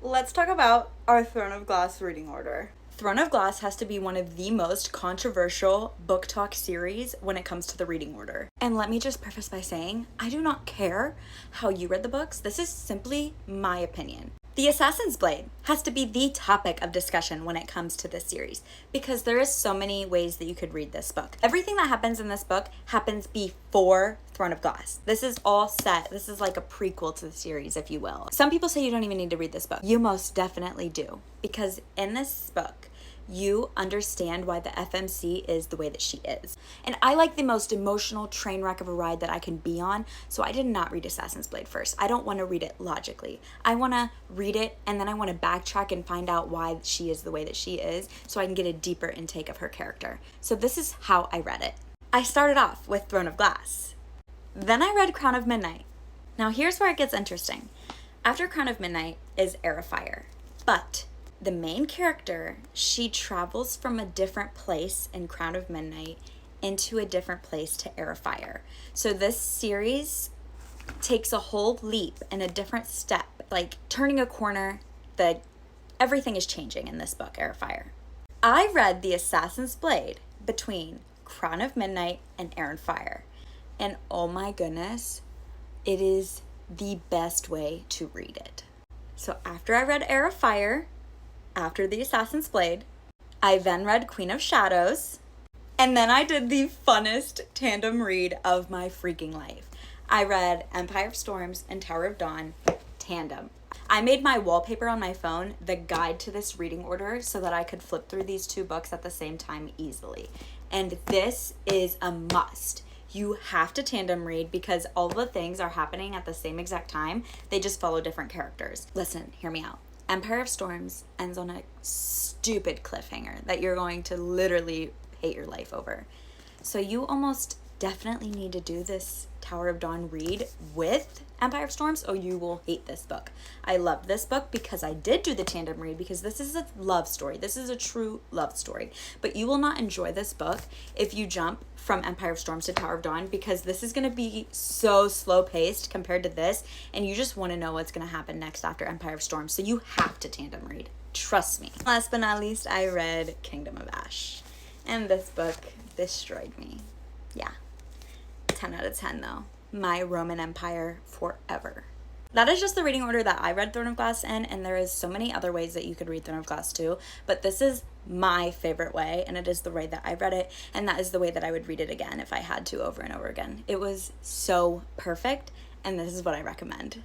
Let's talk about our Throne of Glass reading order. Throne of Glass has to be one of the most controversial book talk series when it comes to the reading order. And let me just preface by saying, I do not care how you read the books. This is simply my opinion. The Assassin's Blade has to be the topic of discussion when it comes to this series because there is so many ways that you could read this book. Everything that happens in this book happens before Throne of Glass. This is all set. This is like a prequel to the series, if you will. Some people say you don't even need to read this book. You most definitely do, because in this book, you understand why the FMC is the way that she is. And I like the most emotional train wreck of a ride that I can be on, so I did not read Assassin's Blade first. I don't want to read it logically. I want to read it and then I want to backtrack and find out why she is the way that she is so I can get a deeper intake of her character. So this is how I read it. I started off with Throne of Glass. Then I read Crown of Midnight. Now here's where it gets interesting. After Crown of Midnight is Heir of Fire, but the main character, she travels from a different place in Crown of Midnight into a different place to Heir of Fire. So this series takes a whole leap and a different step, like turning a corner. Everything is changing in this book, Heir of Fire. I read The Assassin's Blade between Crown of Midnight and Heir of Fire. And oh my goodness, it is the best way to read it. So after I read Heir of Fire, after The Assassin's Blade, I then read Queen of Shadows, and then I did the funnest tandem read of my freaking life. I read Empire of Storms and Tower of Dawn tandem. I made my wallpaper on my phone the guide to this reading order so that I could flip through these two books at the same time easily. And this is a must. You have to tandem read because all the things are happening at the same exact time. They just follow different characters. Listen, hear me out. Empire of Storms ends on a stupid cliffhanger that you're going to literally hate your life over. So you almost definitely need to do this Tower of Dawn read with Empire of Storms or you will hate this book. I love this book because I did do the tandem read because this is a love story. This is a true love story. But you will not enjoy this book if you jump from Empire of Storms to Tower of Dawn because this is going to be so slow paced compared to this and you just want to know what's going to happen next after Empire of Storms. So you have to tandem read. Trust me. Last but not least, I read Kingdom of Ash. And this book destroyed me. Yeah. 10 out of 10 though. My Roman Empire forever. That is just the reading order that I read Throne of Glass in, and there is so many other ways that you could read Throne of Glass too, but this is my favorite way, and it is the way that I read it, and that is the way that I would read it again if I had to over and over again. It was so perfect, and this is what I recommend.